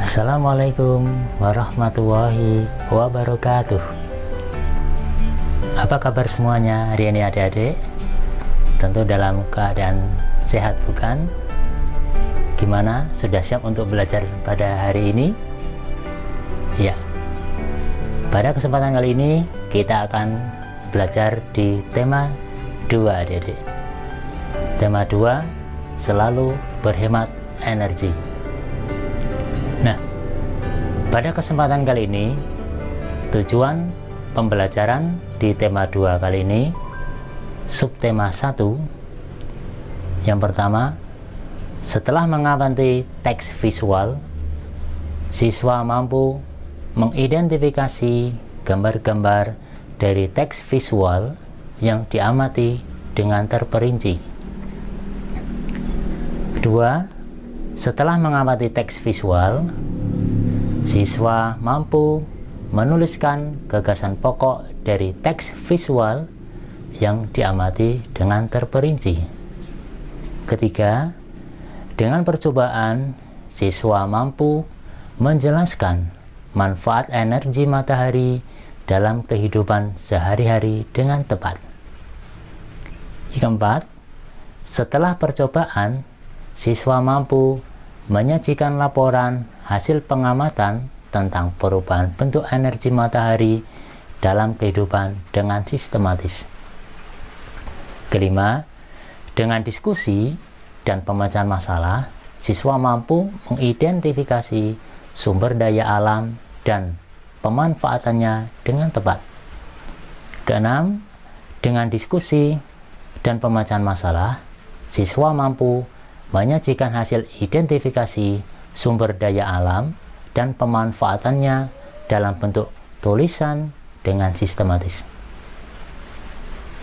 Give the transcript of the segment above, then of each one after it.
Assalamualaikum warahmatullahi wabarakatuh. Apa kabar semuanya hari ini adik-adik? Tentu dalam keadaan sehat bukan? Gimana? Sudah siap untuk belajar pada hari ini? Ya. Pada kesempatan kali ini kita akan belajar di tema 2 adik-adik. Tema 2, selalu berhemat energi. Nah, pada kesempatan kali ini tujuan pembelajaran di tema 2 kali ini subtema 1. Yang pertama, setelah mengamati teks visual, siswa mampu mengidentifikasi gambar-gambar dari teks visual yang diamati dengan terperinci. Kedua, setelah mengamati teks visual, siswa mampu menuliskan gagasan pokok dari teks visual yang diamati dengan terperinci. Ketiga, dengan percobaan, siswa mampu menjelaskan manfaat energi matahari dalam kehidupan sehari-hari dengan tepat. Yang keempat, setelah percobaan, siswa mampu menyajikan laporan hasil pengamatan tentang perubahan bentuk energi matahari dalam kehidupan dengan sistematis. Kelima, dengan diskusi dan pemecahan masalah, siswa mampu mengidentifikasi sumber daya alam dan pemanfaatannya dengan tepat. Keenam, dengan diskusi dan pemecahan masalah, siswa mampu menyajikan hasil identifikasi sumber daya alam dan pemanfaatannya dalam bentuk tulisan dengan sistematis.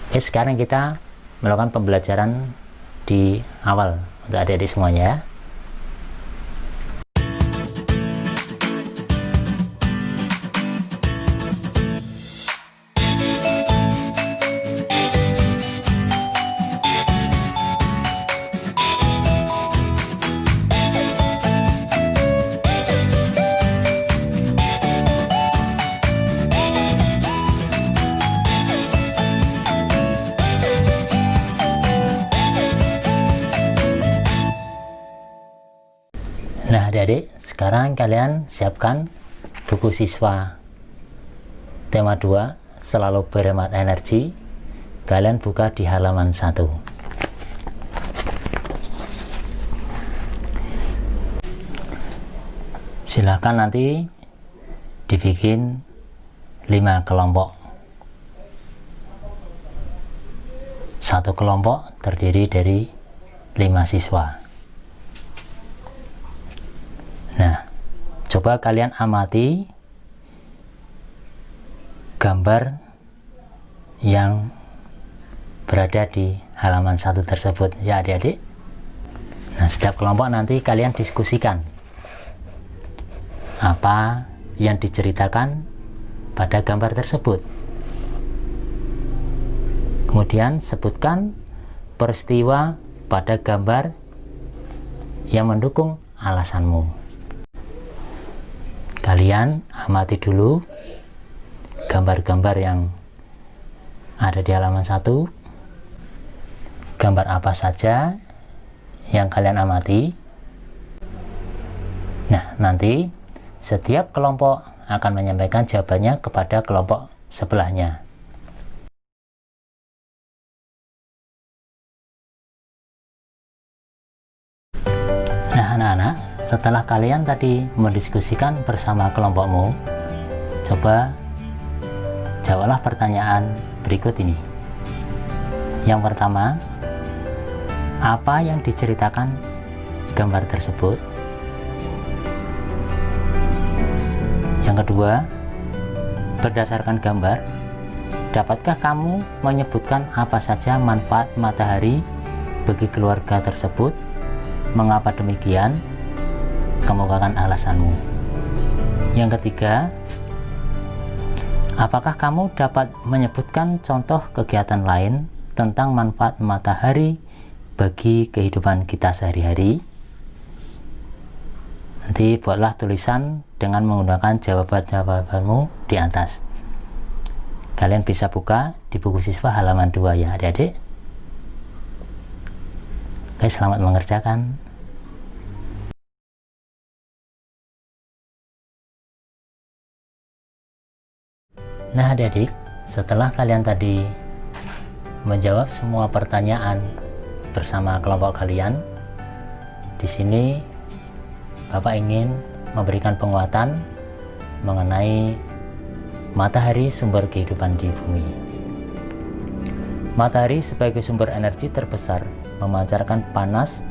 Oke, sekarang kita melakukan pembelajaran di awal untuk adik-adik semuanya ya. Nah adik-adik, sekarang kalian siapkan buku siswa tema 2, selalu berhemat energi. Kalian buka di halaman 1. Silahkan nanti dibikin 5 kelompok. Satu kelompok terdiri dari 5 siswa. Nah, coba kalian amati gambar yang berada di halaman 1 tersebut ya adik-adik. Nah, setiap kelompok nanti kalian diskusikan apa yang diceritakan pada gambar tersebut. Kemudian sebutkan peristiwa pada gambar yang mendukung alasanmu. Kalian amati dulu gambar-gambar yang ada di halaman 1. Gambar apa saja yang kalian amati. Nah, nanti setiap kelompok akan menyampaikan jawabannya kepada kelompok sebelahnya. Nah, anak-anak, setelah kalian tadi mendiskusikan bersama kelompokmu, coba jawablah pertanyaan berikut ini. Yang pertama, apa yang diceritakan gambar tersebut? Yang kedua, berdasarkan gambar, dapatkah kamu menyebutkan apa saja manfaat matahari bagi keluarga tersebut? Mengapa demikian? Kemukakan alasanmu. Yang ketiga, apakah kamu dapat menyebutkan contoh kegiatan lain tentang manfaat matahari bagi kehidupan kita sehari-hari? Nanti buatlah tulisan dengan menggunakan jawaban-jawabanmu di atas. Kalian bisa buka di buku siswa halaman 2 ya adik-adik. Oke, selamat mengerjakan. Nah adik-adik, setelah kalian tadi menjawab semua pertanyaan bersama kelompok kalian, di sini Bapak ingin memberikan penguatan mengenai matahari sumber kehidupan di bumi. Matahari sebagai sumber energi terbesar memancarkan panas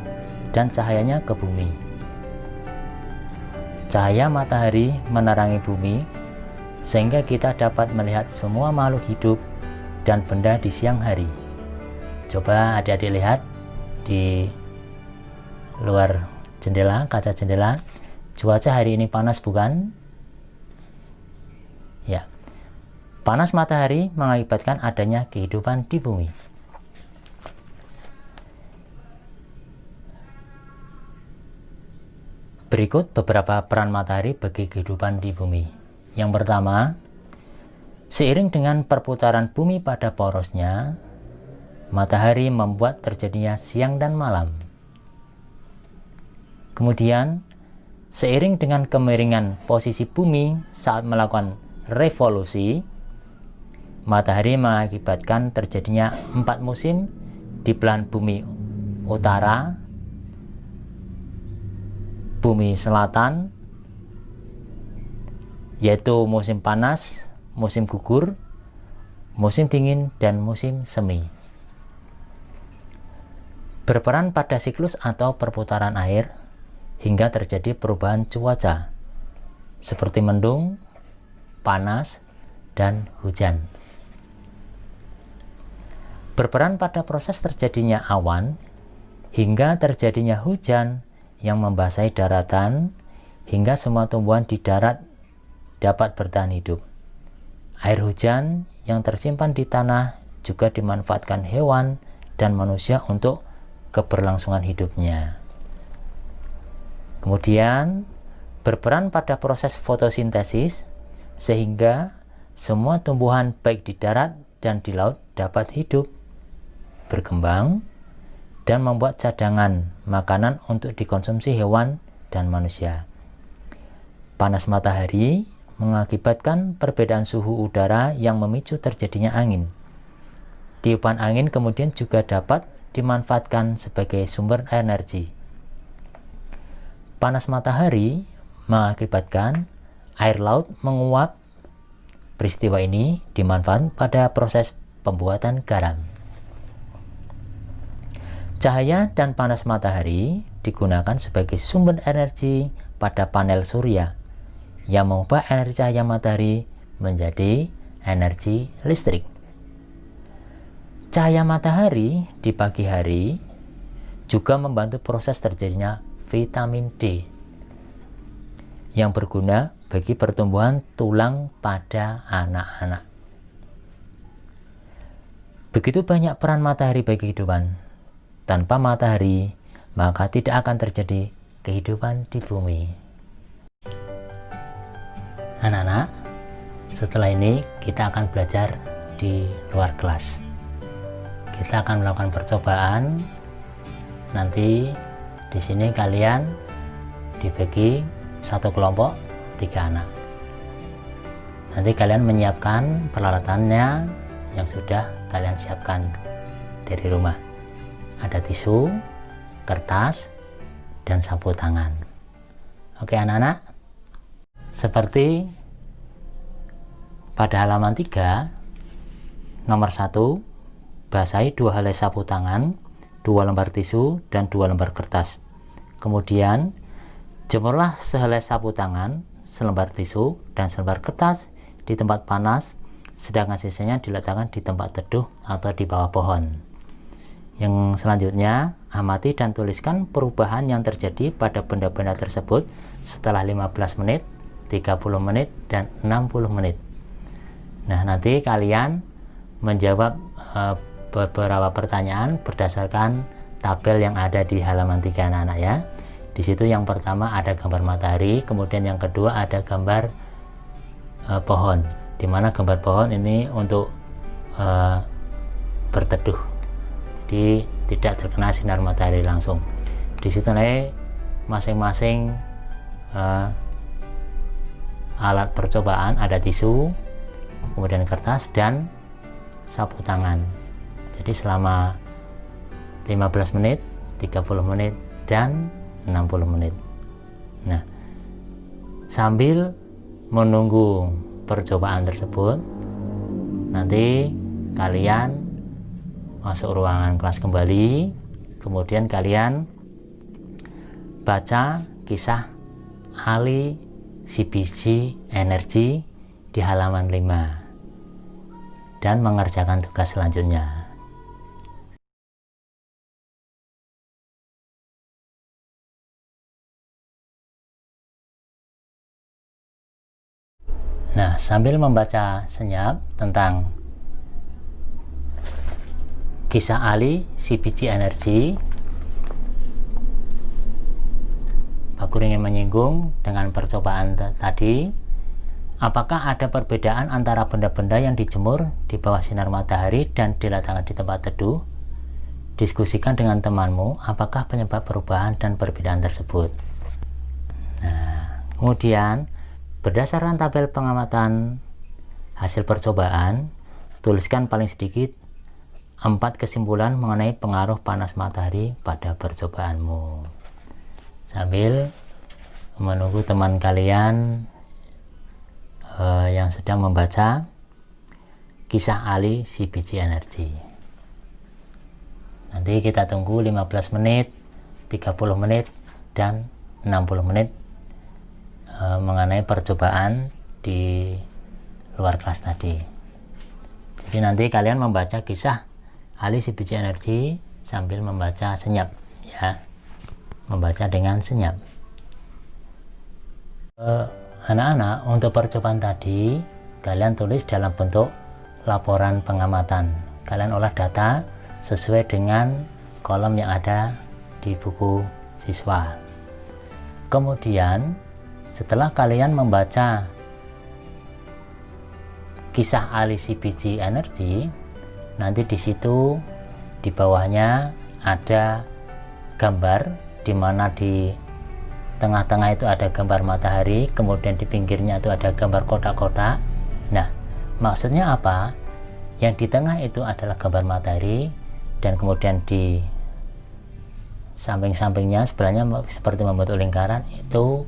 dan cahayanya ke bumi. Cahaya matahari menerangi bumi sehingga kita dapat melihat semua makhluk hidup dan benda di siang hari. Coba adik-adik lihat di luar jendela, kaca jendela. Cuaca hari ini panas bukan? Ya. Panas matahari mengakibatkan adanya kehidupan di bumi. Berikut beberapa peran matahari bagi kehidupan di bumi. Yang pertama, seiring dengan perputaran bumi pada porosnya, matahari membuat terjadinya siang dan malam. Kemudian, seiring dengan kemiringan posisi bumi saat melakukan revolusi, matahari mengakibatkan terjadinya 4 musim di belahan bumi utara, bumi selatan, yaitu musim panas, musim gugur, musim dingin, dan musim semi. Berperan pada siklus atau perputaran air hingga terjadi perubahan cuaca seperti mendung, panas, dan hujan. Berperan pada proses terjadinya awan hingga terjadinya hujan yang membasahi daratan hingga semua tumbuhan di darat dapat bertahan hidup. Air hujan yang tersimpan di tanah juga dimanfaatkan hewan dan manusia untuk keberlangsungan hidupnya. Kemudian berperan pada proses fotosintesis sehingga semua tumbuhan baik di darat dan di laut dapat hidup, berkembang, dan membuat cadangan makanan untuk dikonsumsi hewan dan manusia. Panas matahari mengakibatkan perbedaan suhu udara yang memicu terjadinya angin. Tiupan angin kemudian juga dapat dimanfaatkan sebagai sumber energi. Panas matahari mengakibatkan air laut menguap. Peristiwa ini dimanfaatkan pada proses pembuatan garam. Cahaya dan panas matahari digunakan sebagai sumber energi pada panel surya yang mengubah energi cahaya matahari menjadi energi listrik. Cahaya matahari di pagi hari juga membantu proses terjadinya vitamin D yang berguna bagi pertumbuhan tulang pada anak-anak. Begitu banyak peran matahari bagi kehidupan. Tanpa matahari, maka tidak akan terjadi kehidupan di bumi. Anak-anak, setelah ini kita akan belajar di luar kelas. Kita akan melakukan percobaan. Nanti di sini kalian dibagi satu kelompok 3 anak. Nanti kalian menyiapkan peralatannya yang sudah kalian siapkan dari rumah. Ada tisu, kertas, dan sapu tangan. Oke anak-anak, seperti pada halaman 3, nomor 1, basahi 2 helai sapu tangan, 2 lembar tisu, dan 2 lembar kertas. Kemudian, jemurlah sehelai sapu tangan, selembar tisu, dan selembar kertas di tempat panas, sedangkan sisanya diletakkan di tempat teduh atau di bawah pohon. Yang selanjutnya, amati dan tuliskan perubahan yang terjadi pada benda-benda tersebut setelah 15 menit, 30 menit, dan 60 menit. Nah, nanti kalian menjawab beberapa pertanyaan berdasarkan tabel yang ada di halaman 3 anak-anak ya. Di situ yang pertama ada gambar matahari, kemudian yang kedua ada gambar pohon, dimana gambar pohon ini untuk berteduh, jadi tidak terkena sinar matahari langsung. Di situ masing-masing alat percobaan ada tisu, kemudian kertas dan sapu tangan. Jadi selama 15 menit, 30 menit, dan 60 menit. Nah, sambil menunggu percobaan tersebut, nanti kalian masuk ruangan kelas kembali, kemudian kalian baca kisah Ali CBG Energy di halaman 5 dan mengerjakan tugas selanjutnya. Nah, sambil membaca senyap tentang kisah Ali CBG Energy, Pak Guru ingin menyinggung dengan percobaan tadi, apakah ada perbedaan antara benda-benda yang dijemur di bawah sinar matahari dan diletakkan di tempat teduh? Diskusikan dengan temanmu apakah penyebab perubahan dan perbedaan tersebut. Nah, kemudian berdasarkan tabel pengamatan hasil percobaan, tuliskan paling sedikit 4 kesimpulan mengenai pengaruh panas matahari pada percobaanmu. Sambil menunggu teman kalian yang sedang membaca kisah Ali CBG Energy. Nanti kita tunggu 15 menit, 30 menit, dan 60 menit mengenai percobaan di luar kelas tadi. Jadi nanti kalian membaca kisah Ali CBG Energy sambil membaca senyap, ya, membaca dengan senyap. Anak-anak, untuk percobaan tadi kalian tulis dalam bentuk laporan pengamatan. Kalian olah data sesuai dengan kolom yang ada di buku siswa. Kemudian setelah kalian membaca kisah Ali CBG Energy, nanti di situ di bawahnya ada gambar, di mana di tengah-tengah itu ada gambar matahari, kemudian di pinggirnya itu ada gambar kotak-kotak. Nah, maksudnya apa? Yang di tengah itu adalah gambar matahari, dan kemudian di samping-sampingnya sebelahnya seperti membentuk lingkaran, itu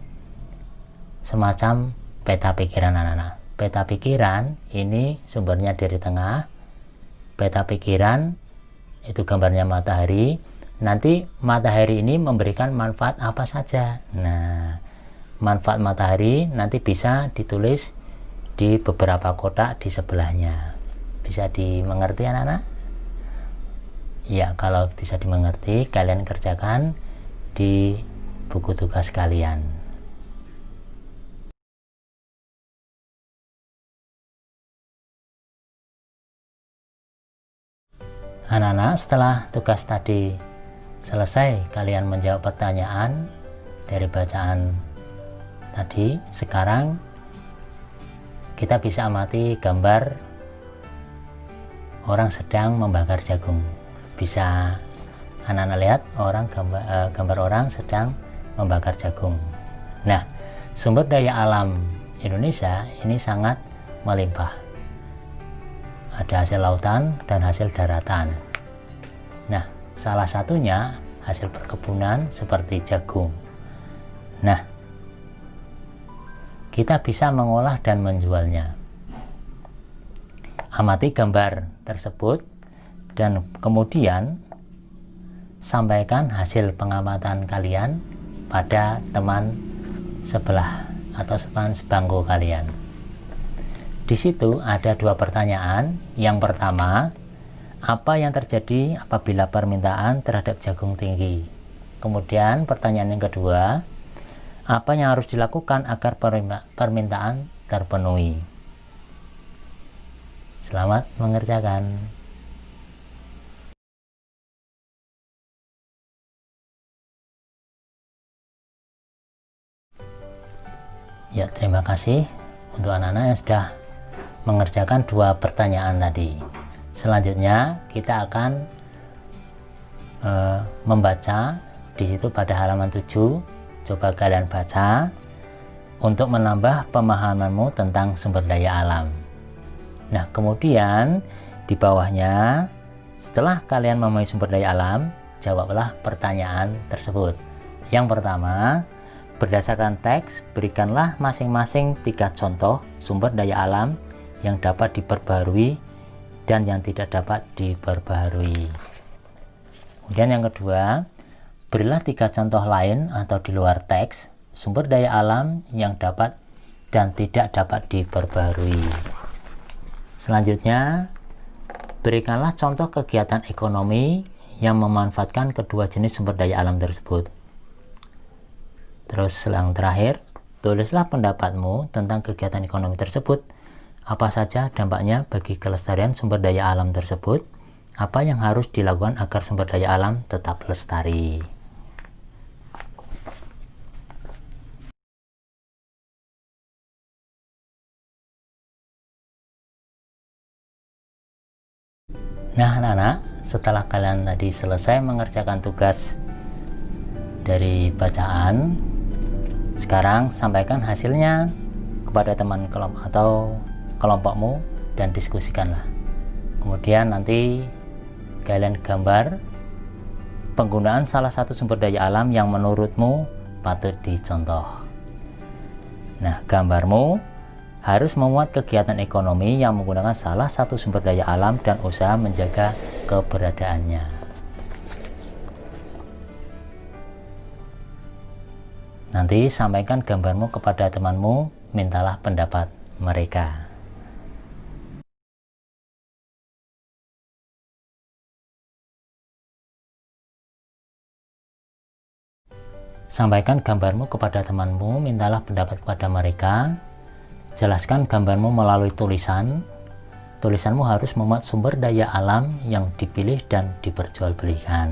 semacam peta pikiran anak-anak. Peta pikiran ini sumbernya dari tengah. Peta pikiran itu gambarnya matahari. Nanti matahari ini memberikan manfaat apa saja. Nah, manfaat matahari nanti bisa ditulis di beberapa kotak di sebelahnya. Bisa dimengerti anak-anak? Ya, kalau bisa dimengerti, kalian kerjakan di buku tugas kalian. Anak-anak, setelah tugas tadi selesai, kalian menjawab pertanyaan dari bacaan tadi. Sekarang kita bisa amati gambar orang sedang membakar jagung. Bisa anak-anak lihat gambar orang sedang membakar jagung. Nah, sumber daya alam Indonesia ini sangat melimpah. Ada hasil lautan dan hasil daratan. Nah, salah satunya hasil perkebunan seperti jagung. Nah, kita bisa mengolah dan menjualnya. Amati gambar tersebut dan kemudian sampaikan hasil pengamatan kalian pada teman sebelah atau teman sebangku kalian. Di situ ada 2 pertanyaan. Yang pertama, apa yang terjadi apabila permintaan terhadap jagung tinggi? Kemudian pertanyaan yang kedua, apa yang harus dilakukan agar permintaan terpenuhi? Selamat mengerjakan. Ya, terima kasih untuk anak-anak yang sudah mengerjakan 2 pertanyaan tadi. Selanjutnya kita akan membaca di situ pada halaman 7. Coba kalian baca untuk menambah pemahamanmu tentang sumber daya alam. Nah, kemudian di bawahnya setelah kalian memahami sumber daya alam, jawablah pertanyaan tersebut. Yang pertama, berdasarkan teks, berikanlah masing-masing 3 contoh sumber daya alam yang dapat diperbaharui dan yang tidak dapat diperbaharui. Kemudian yang kedua, berilah 3 contoh lain atau di luar teks sumber daya alam yang dapat dan tidak dapat diperbaharui. Selanjutnya, berikanlah contoh kegiatan ekonomi yang memanfaatkan kedua jenis sumber daya alam tersebut. Terus yang terakhir, tulislah pendapatmu tentang kegiatan ekonomi tersebut. Apa saja dampaknya bagi kelestarian sumber daya alam tersebut? Apa yang harus dilakukan agar sumber daya alam tetap lestari? Nah, anak-anak, setelah kalian tadi selesai mengerjakan tugas dari bacaan, sekarang sampaikan hasilnya kepada teman kelompok atau kelompokmu dan diskusikanlah. Kemudian nanti kalian gambar penggunaan salah satu sumber daya alam yang menurutmu patut dicontoh. Nah, gambarmu harus memuat kegiatan ekonomi yang menggunakan salah satu sumber daya alam dan usaha menjaga keberadaannya. Nanti sampaikan gambarmu kepada temanmu, mintalah pendapat mereka. Sampaikan gambarmu kepada temanmu, mintalah pendapat kepada mereka. Jelaskan gambarmu melalui tulisan. Tulisanmu harus memuat sumber daya alam yang dipilih dan diperjualbelikan.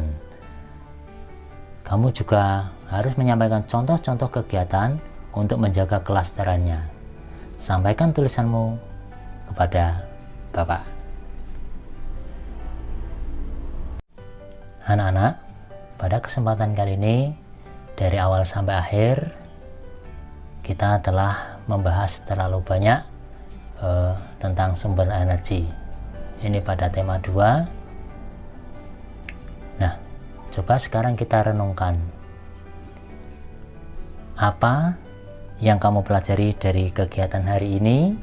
Kamu juga harus menyampaikan contoh-contoh kegiatan untuk menjaga kelestariannya. Sampaikan tulisanmu kepada Bapak. Anak-anak, pada kesempatan kali ini, dari awal sampai akhir, kita telah membahas terlalu banyak tentang sumber energi. Ini pada tema 2. Nah, coba sekarang kita renungkan. Apa yang kamu pelajari dari kegiatan hari ini?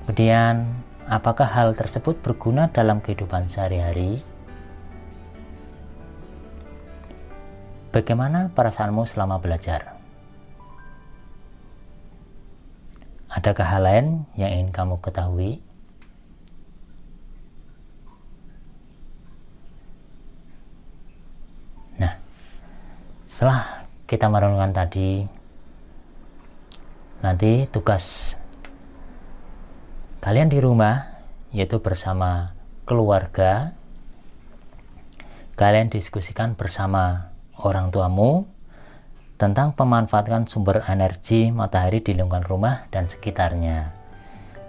Kemudian, apakah hal tersebut berguna dalam kehidupan sehari-hari? Bagaimana perasaanmu selama belajar? Adakah hal lain yang ingin kamu ketahui? Nah, setelah kita merenungkan tadi, nanti tugas kalian di rumah, yaitu bersama keluarga, kalian diskusikan bersama orang tuamu tentang pemanfaatan sumber energi matahari di lingkungan rumah dan sekitarnya.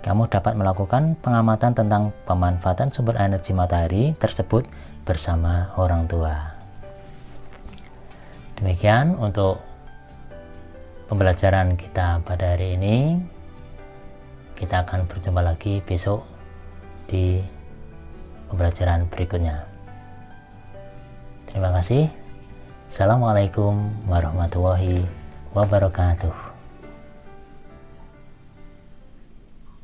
Kamu dapat melakukan pengamatan tentang pemanfaatan sumber energi matahari tersebut bersama orang tua. Demikian untuk pembelajaran kita pada hari ini. Kita akan berjumpa lagi besok di pembelajaran berikutnya. Terima kasih. Assalamualaikum warahmatullahi wabarakatuh.